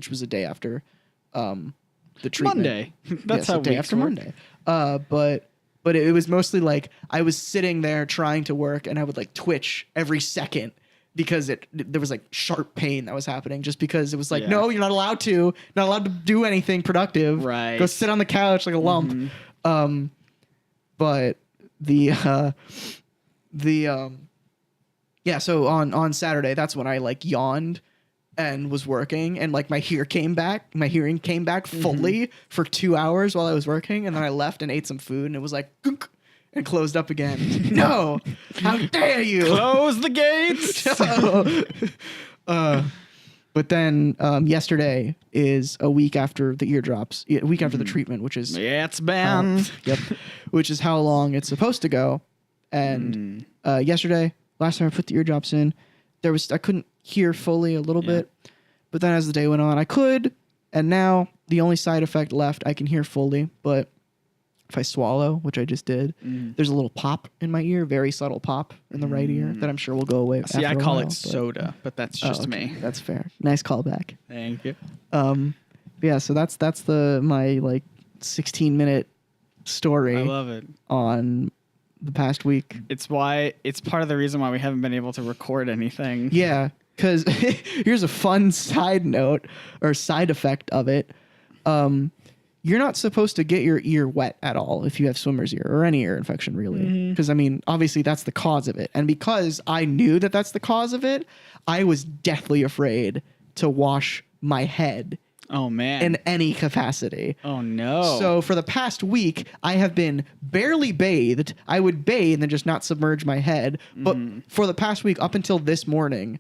was a day after the treatment. Monday. That's how a day weeks after work. Monday. But it was mostly like I was sitting there trying to work, and I would like twitch every second because there was like sharp pain that was happening, just because it was like, no, you're not allowed to do anything productive. Right. Go sit on the couch like a lump. But so on Saturday, that's when I like yawned and was working, and like my hearing came back fully for 2 hours while I was working, and then I left and ate some food, and it was like gunk, and closed up again. No, how dare you Close the gates. But then yesterday is a week after the eardrops, a week after the treatment, which is It's been. which is how long it's supposed to go. And yesterday, last time I put the eardrops in, I couldn't hear fully a little bit, but then as the day went on, I could, and now the only side effect left, I can hear fully, but if I swallow, which I just did, there's a little pop in my ear, very subtle pop in the right ear that I'm sure will go away. See, I after a call while, it soda, but that's just okay. me. That's fair. Nice callback. Thank you. Yeah, so that's my like 16-minute story I love it. on the past week. It's part of the reason why we haven't been able to record anything. Yeah, because here's a fun side note or side effect of it. You're not supposed to get your ear wet at all if you have swimmer's ear or any ear infection, really. Because, I mean, obviously that's the cause of it. And because I knew that that's the cause of it, I was deathly afraid to wash my head Oh, man. in any capacity. Oh, no. So for the past week, I have been barely bathed. I would bathe and just not submerge my head. But for the past week, up until this morning,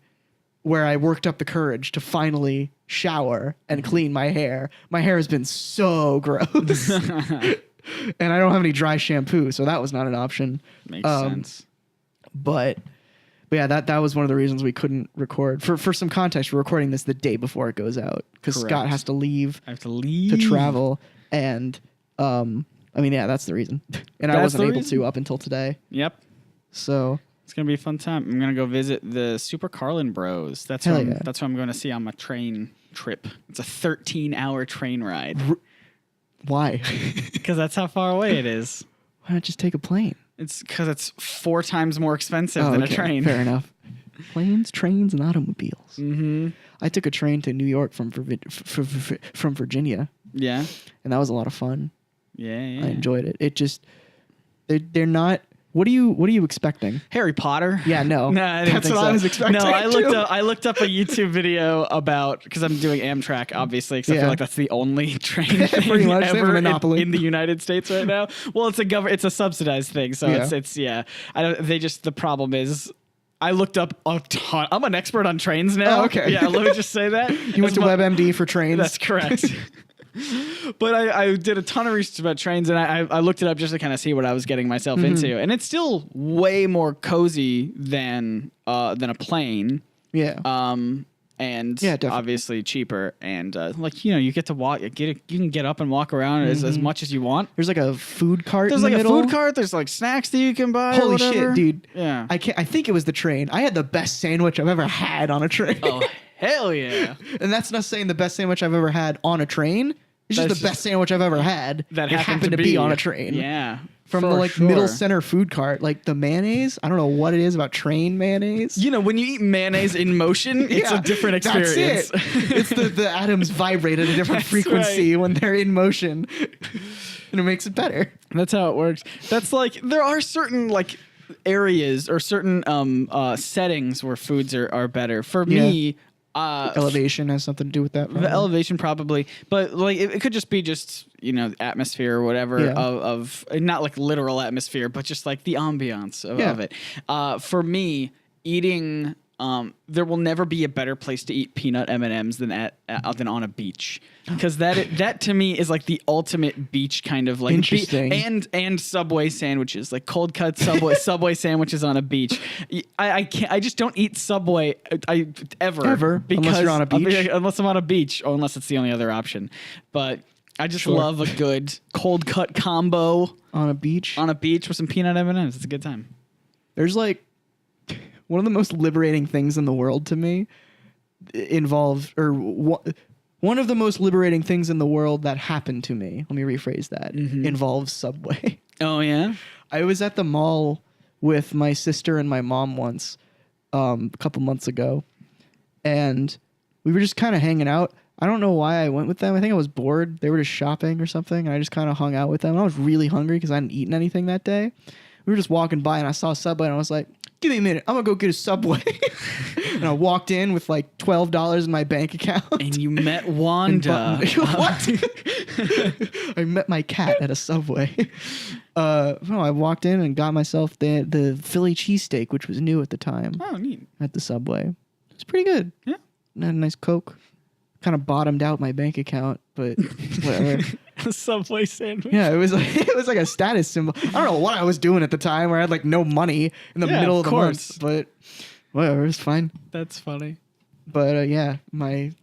where I worked up the courage to finally shower and clean my hair has been so gross. And I don't have any dry shampoo, so that was not an option. Makes sense. But yeah, that was one of the reasons we couldn't record. For some context, we're recording this the day before it goes out because Correct. Scott has to leave. I have to leave. To travel. And I mean, yeah, that's the reason. And I That's wasn't the able reason? to up until today. Yep. So It's going to be a fun time. I'm going to go visit the Super Carlin Bros. That's Hell what yeah. that's what I'm going to see on my train trip. It's a 13-hour train ride why? because that's how far away it is. Why not just take a plane? It's because it's 4 times more expensive than a train. Fair enough. Planes, trains, and automobiles. Mm-hmm. I took a train to New York from Virginia, Yeah. and that was a lot of fun. Yeah. I enjoyed it. It just they're not. What are you expecting? Harry Potter. Yeah, no. No, I didn't That's think what so. I was expecting. No, too. I looked up a YouTube video about because I'm doing Amtrak, obviously, because I Yeah. feel like that's the only train Pretty thing much. They have a ever monopoly. in the United States right now. Well, it's a subsidized thing, so Yeah. it's I don't. The problem is. I looked up a ton. I'm an expert on trains now. Oh, okay. Yeah, let me just say that. You went to WebMD for trains. That's correct. But I did a ton of research about trains, and I looked it up just to kind of see what I was getting myself into. And it's still way more cozy than a plane. Yeah. And Yeah, definitely. obviously cheaper. And you get to walk. You can get up and walk around as much as you want. There's like a food cart. There's in like the a middle. food cart. There's like snacks that you can buy. or Holy whatever. shit, dude! Yeah. I think it was the train. I had the best sandwich I've ever had on a train. Oh hell yeah! And that's not saying the best sandwich I've ever had on a train. It's just That's the best sandwich I've ever had. That it happened to be on a train. Yeah. From for the like sure. middle center food cart, like the mayonnaise. I don't know what it is about train mayonnaise. You know, when you eat mayonnaise in motion, it's a different experience. That's it. It's the atoms vibrate at a different That's frequency when they're in motion, and it makes it better. That's how it works. That's like there are certain like areas or certain settings where foods are better. For me, Elevation has something to do with that. the probably. elevation probably, but like it could just be atmosphere or whatever Yeah. of not like literal atmosphere, but just like the ambiance of it. For me, eating. There will never be a better place to eat peanut M&Ms than on a beach, because that to me is like the ultimate beach kind of like Interesting. and Subway sandwiches, like cold cut Subway sandwiches on a beach. I just don't eat Subway ever Unless you're on a beach? unless I'm on a beach, or unless it's the only other option. But I just love a good cold cut combo on a beach. with some peanut M&Ms. It's a good time. There's like one of the most liberating things in the world to me one of the most liberating things in the world that happened to me. Let me rephrase that. Involves Subway. Oh yeah. I was at the mall with my sister and my mom once, a couple months ago, and we were just kind of hanging out. I don't know why I went with them. I think I was bored. They were just shopping or something, and I just kind of hung out with them. I was really hungry because I hadn't eaten anything that day. We were just walking by, and I saw Subway, and I was like, give me a minute. I'm going to go get a Subway. And I walked in with like $12 in my bank account. And you met Wanda. What? I met my cat at a Subway. No, I walked in and got myself the Philly cheesesteak, which was new at the time. Oh, neat. At the Subway. It's pretty good. Yeah. And had a nice Coke. Kind of bottomed out my bank account, but whatever. A Subway sandwich. Yeah, it was like a status symbol. I don't know what I was doing at the time where I had like no money in the middle of the month, but whatever, it's fine. That's funny. yeah,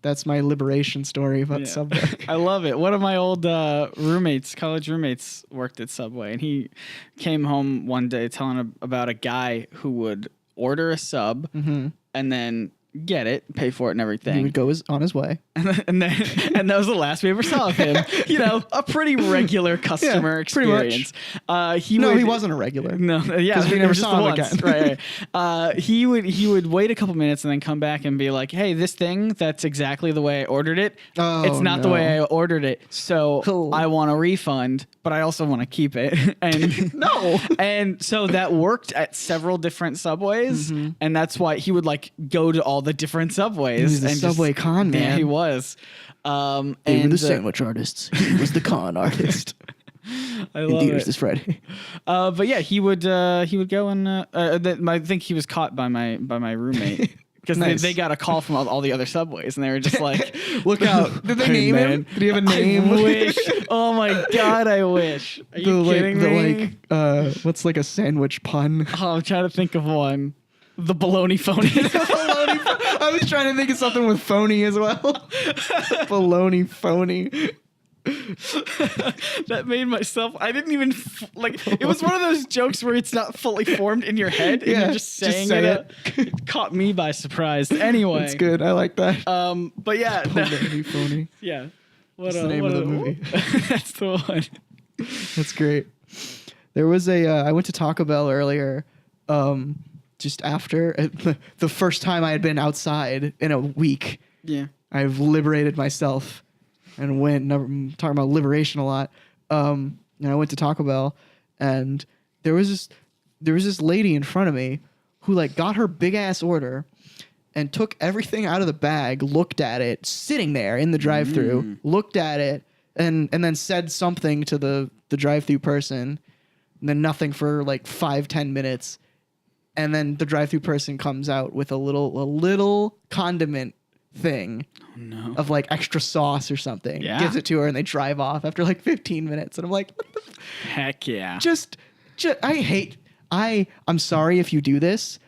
that's my liberation story about Subway. I love it. One of my old college roommates, worked at Subway, and he came home one day telling about a guy who would order a sub and then get it, pay for it, and everything. He would go on his way, and that was the last we ever saw of him. A pretty regular customer experience. He wasn't a regular. No, yeah, because we never saw him again. Right. He would wait a couple minutes and then come back and be like, "Hey, this thing, that's exactly the way I ordered it. It's not the way I ordered it. So I want a refund, but I also want to keep it." And no, and so that worked at several different Subways, and that's why he would go to all the different Subways. He was a Subway con man. Yeah, he was. They were the sandwich artists. He was the con artist. I love theaters it. this Friday. But yeah, he would go and I think he was caught by my roommate. Because Nice. they got a call from all the other Subways, and they were just like, "Look out!" Did they name him? Did he have a name? I wish. Oh my god, I wish. Are you kidding me? What's like a sandwich pun? Oh, I'm trying to think of one. The baloney phony. I was trying to think of something with phony as well. Baloney phony. That made myself. I didn't even it was one of those jokes where it's not fully formed in your head, and you're just saying it. It caught me by surprise. Anyway, it's good. I like that. But yeah, Baloney phony. yeah. What's the name of the movie? That's the one. That's great. There was I went to Taco Bell earlier. Just after the first time I had been outside in a week. Yeah. I've liberated myself and I'm talking about liberation a lot. And I went to Taco Bell, and there was this lady in front of me who got her big ass order and took everything out of the bag, looked at it, sitting there in the drive-thru, looked at it, and then said something to the drive-thru person, and then nothing for 5-10 minutes. And then the drive-thru person comes out with a little condiment thing of extra sauce or something. Yeah. Gives it to her, and they drive off after 15 minutes. And I'm like, what the heck yeah. I'm sorry if you do this.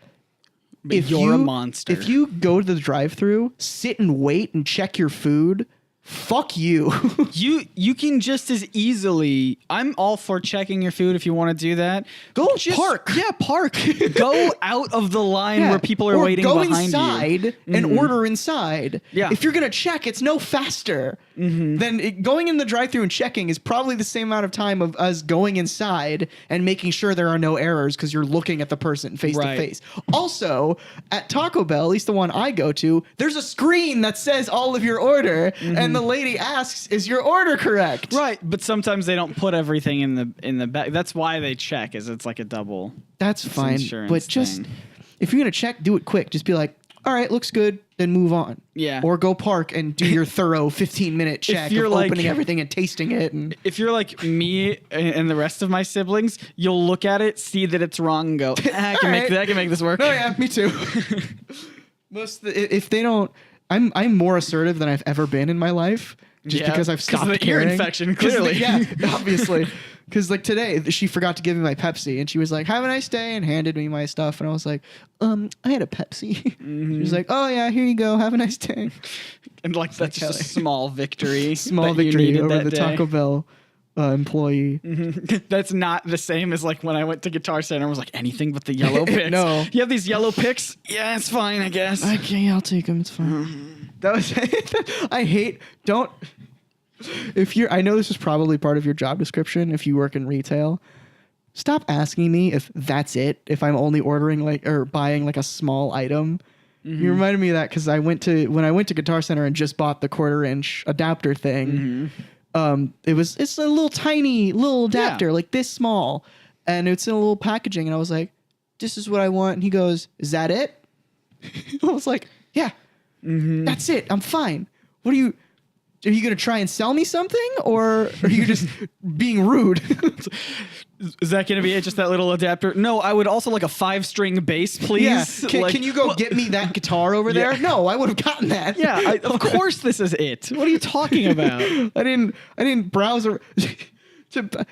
But you're a monster. If you go to the drive-thru, sit and wait and check your food, fuck you. You can just as easily. I'm all for checking your food if you want to do that. Park. Yeah, park. Go out of the line where people are waiting behind you. Go inside and order inside. Yeah. If you're going to check, it's no faster. Then going in the drive-thru and checking is probably the same amount of time of us going inside and making sure there are no errors because you're looking at the person face to face. Also, at Taco Bell, at least the one I go to, there's a screen that says all of your order, and the lady asks, "Is your order correct?" Right, but sometimes they don't put everything in the bag. That's why they check. Is it's like a double. That's fine, but just thing. If you're gonna check, do it quick. Just be like, "All right, looks good," then move on. Yeah. Or go park and do your thorough 15-minute check of opening everything and tasting it. And if you're like me and the rest of my siblings, you'll look at it, see that it's wrong, and go, I can make this work. Oh yeah, me too. If they don't, I'm more assertive than I've ever been in my life, just because I've stopped of the caring. ear infection, clearly. Obviously. Because today she forgot to give me my Pepsi, and she was like, "Have a nice day," and handed me my stuff, and I was like, I had a Pepsi." She was like, "Oh yeah, here you go. Have a nice day." And that's just a small victory. Small victory over the Taco Bell employee. That's not the same as when I went to Guitar Center and was like, anything but the yellow picks. No. You have these yellow picks? Yeah, it's fine, I guess. Okay, I'll take them. It's fine. That was. I know this is probably part of your job description if you work in retail. Stop asking me if that's it. If I'm only ordering or buying a small item. You reminded me of that because when I went to Guitar Center and just bought the 1/4-inch adapter thing. It's a little tiny adapter this small, and it's in a little packaging. And I was like, "This is what I want." And he goes, "Is that it?" I was like, "Yeah, that's it. I'm fine." Are you going to try and sell me something, or are you just being rude? Is that going to be it? Just that little adapter? No, I would also like a 5-string bass, please. Yeah. Can you go get me that guitar over there? No, I would have gotten that. Yeah, of course this is it. What are you talking about? I didn't browse.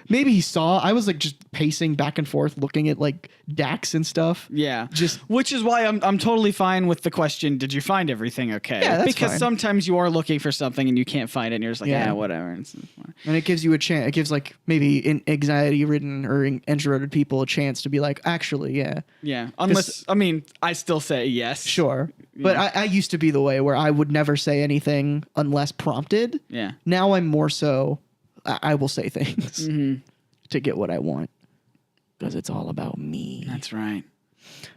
Maybe he saw. I was like just pacing back and forth, looking at like DAX and stuff. Yeah. Just which is why I'm totally fine with the question, did you find everything okay? Yeah, that's because fine. sometimes you are looking for something and you can't find it and you're just like, Yeah. yeah, whatever. It's fine. and it gives you a chance. It gives like maybe anxiety-ridden or introverted people a chance to be like, actually, yeah, Yeah. Unless, I mean, I still say yes. sure. But I used to be the way where I would never say anything unless prompted. Yeah. Now I'm more so. I will say things to get what I want because it's all about me. That's right.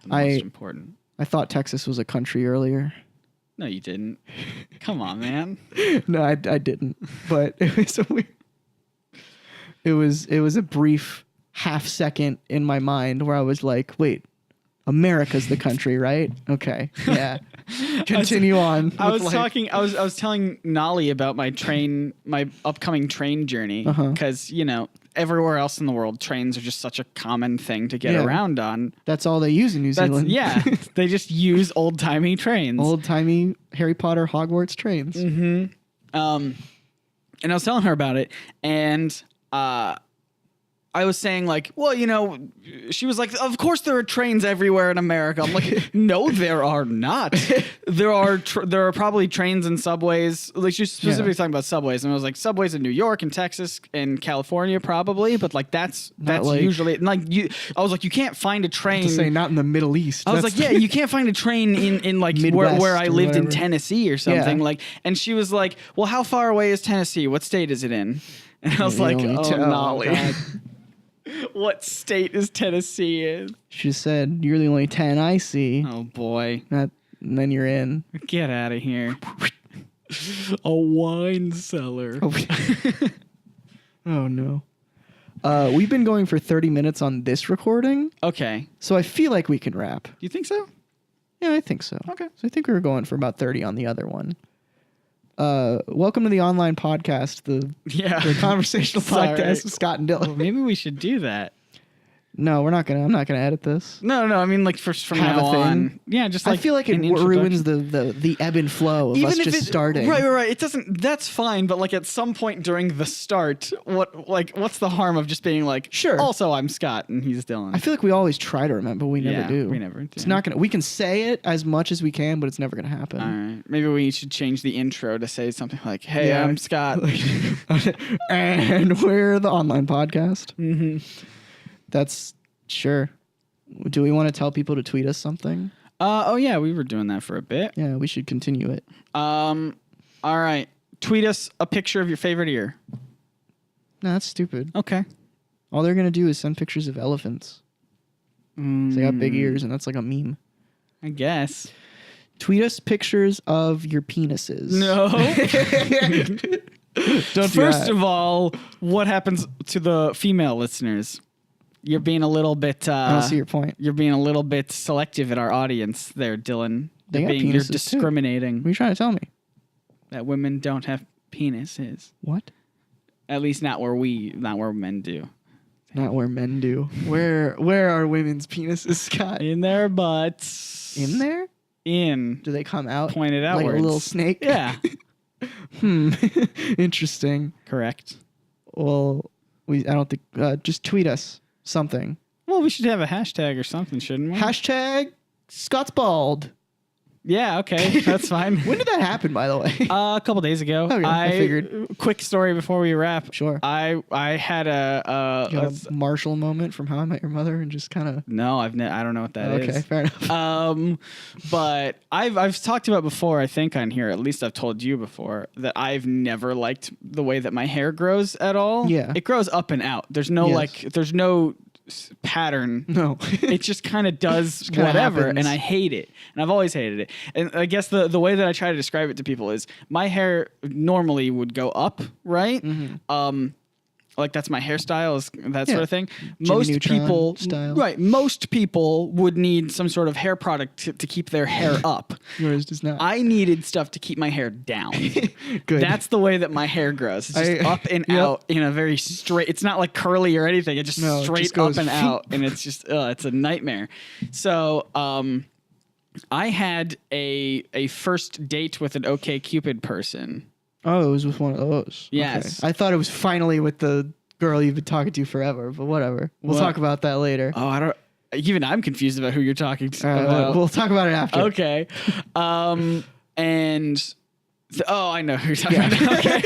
The I- most important. I thought Texas was a country earlier. No, you didn't. Come on, man. No, I didn't. But it was a weird. It was a brief half second in my mind where I was like, wait, America's the country, right? Okay. Yeah. Continue on. I was with life. talking. I was telling Nolly about my upcoming train journey because everywhere else in the world, trains are just such a common thing to get Yeah. around on. That's all they use in New Zealand. Yeah, they just use old timey trains. Old timey Harry Potter Hogwarts trains. And I was telling her about it, and I was saying like, well, she was like, of course there are trains everywhere in America. I'm like, no, there are not. There are probably trains and subways. Like she's specifically talking about subways, and I was like, subways in New York and Texas and California probably, but like that's like- usually like you. I was like, you can't find a train. To say not in the Middle East. I was That's like, yeah, you can't find a train in like Midwest where I or lived in whatever. Tennessee or something. Yeah. Like, and she was like, well, how far away is Tennessee? What state is it in? And I was like, only oh, tell- Nolly. God. What state is Tennessee in? She said, you're the only 10 I see. Oh boy. And then you're in. Get out of here. A wine cellar. Oh, no. We've been going for 30 minutes on this recording, Okay. so I feel like we can wrap. You think so? Yeah, I think so. Okay. So I think we were going for about 30 on the other one. Welcome to the online podcast, the Yeah. conversational Sorry. podcast with Scott and Dylan. Maybe we should do that. No, I'm not gonna edit this. No, I mean like from Have now a thing? on. Yeah, just like I feel like it an ruins introduction. the ebb and flow of us just starting. Right. It doesn't. That's fine, but like at some point during the start, what's the harm of just being like, Sure. Also, I'm Scott and he's Dylan. I feel like we always try to remember, but we never do. We never do. It's not gonna. We can say it as much as we can, but it's never gonna happen. All right. Maybe we should change the intro to say something like, "Hey, Yeah. I'm Scott." And we're the online podcast. Mm-hmm. That's sure. Do we want to tell people to tweet us something? Oh yeah, we were doing that for a bit. Yeah, we should continue it. All right. Tweet us a picture of your favorite ear. No, that's stupid. Okay. All they're gonna do is send pictures of elephants. They got big ears, and that's like a meme. I guess. Tweet us pictures of your penises. No. Don't do First that. of all, what happens to the female listeners? You're being a little bit. I don't see your point. You're being a little bit selective at our audience there, Dylan. They got You're penises, too. discriminating What are you trying to tell me? that women don't have penises. What? At least not where men do. Not where men do. Where are women's penises, Scott? In their butts. In there? In. Do they come out Pointed like outwards. a little snake? Yeah. Interesting. Correct. Well, I don't think. Just tweet us something. Well, we should have a hashtag or something, shouldn't we? Hashtag Scott's bald. Yeah, okay. That's fine. When did that happen, by the way? A couple days ago. Okay, I figured. Quick story before we wrap. Sure. I had a You got a Marshall moment from How I Met Your Mother, and just kind of. no, I don't know what that is. Okay, fair enough. But I've talked about before, I think on here, at least I've told you before, that I've never liked the way that my hair grows at all. Yeah. It grows up and out. There's no Yes. there's no pattern. No. It just kind of does kinda whatever, happens. and I hate it. And I've always hated it. And I guess the way that I try to describe it to people is my hair normally would go up, right? Like that's my hairstyle, is that sort of thing. Most Neutron people, style. right? Most people would need some sort of hair product to keep their hair up. Yours does not. I needed stuff to keep my hair down. Good. That's the way that my hair grows. It's just up and Yep. out in a very straight. It's not like curly or anything. It just No, it straight just goes up and out, and it's just it's a nightmare. So I had a first date with an OkCupid person. Oh, it was with one of those. Yes. Okay. I thought it was finally with the girl you've been talking to forever, but whatever. We'll What? talk about that later. Oh, I don't. Even I'm confused about who you're talking to. All right, about. we'll talk about it after. Okay. I know who you're talking about. Okay.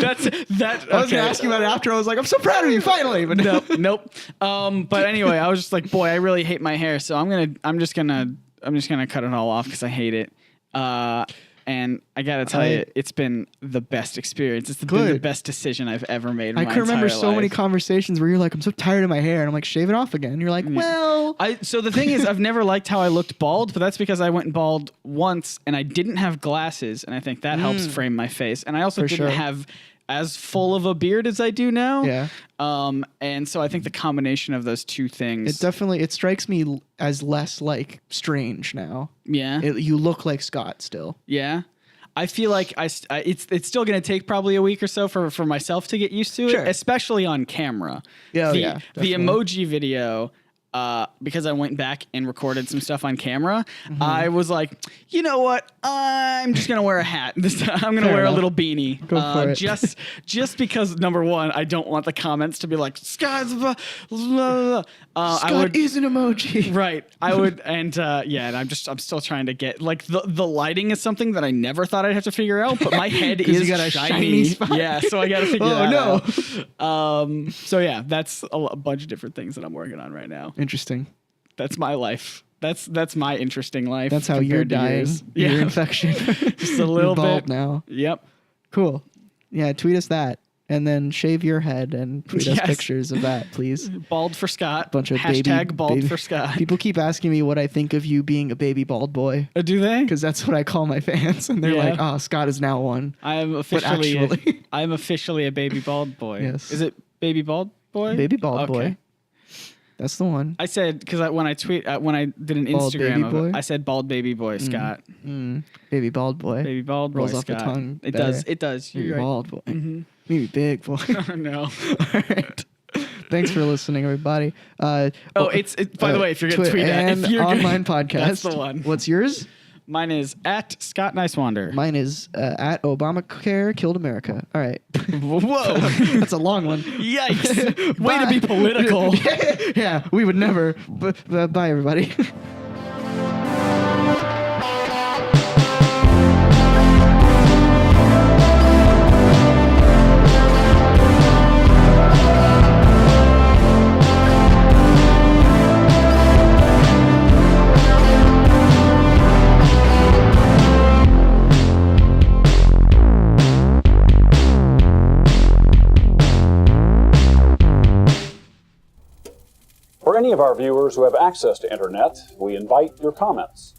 That's that. I was gonna ask you about it after. I was like, I'm so proud of you, finally. But no. Nope. But anyway, I was just like, boy, I really hate my hair, so I'm just gonna cut it all off because I hate it. And I gotta tell you, it's been the best experience. It's been the best decision I've ever made. In I my can remember entire so many life. conversations where you're like, I'm so tired of my hair, and I'm like, shave it off again. And you're like, well, So the thing is, I've never liked how I looked bald, but that's because I went bald once and I didn't have glasses, and I think that helps frame my face. And I also didn't have as full of a beard as I do now. Yeah. And so I think the combination of those two things. it strikes me as less like strange now. Yeah. You look like Scott still. Yeah. I feel like it's still going to take probably a week or so for myself to get used to it, especially on camera. Yeah, the emoji video, because I went back and recorded some stuff on camera, I was like, you know what? I'm just going to wear a hat this time. I'm going to wear a little beanie. Go for it. Just because, number one, I don't want the comments to be like, Scott's Scott is an emoji. Right. I would, and I'm still trying to get, like, the lighting is something that I never thought I'd have to figure out, but my head is you got a shiny spot. Yeah, so I got to figure that no. out. So yeah, that's a bunch of different things that I'm working on right now. Interesting. That's my life. That's my interesting life. That's how you're compared to dying. yours. Your Yeah. infection. Just a little bald bit. now. Yep. Cool. Yeah, tweet us that. And then shave your head and tweet us pictures of that, please. Bald for Scott. Bunch of Hashtag bald baby. for Scott. People keep asking me what I think of you being a baby bald boy. Do they? Because that's what I call my fans. And they're Yeah. like, oh, Scott is now one. I'm But actually. I'm officially a baby bald boy. Yes. Is it baby bald boy? Baby bald Okay. boy. That's the one. I said, because when I did an Bald Instagram baby of boy? it, I said bald baby boy Scott. Baby bald boy. Baby bald boy Rolls off Scott. the tongue. It better. does. It does. Baby You're right. bald boy. Maybe big boy. Oh, no. All right. Thanks for listening, everybody. By the way, if you're gonna tweet and if you're online gonna, podcast. that's the one. What's yours? Mine is at Scott Nicewander. Mine is at Obamacare killed America. All right. Whoa. That's a long one. Yikes. Way to be political. Yeah, we would never. Bye, everybody. For any of our viewers who have access to internet, we invite your comments.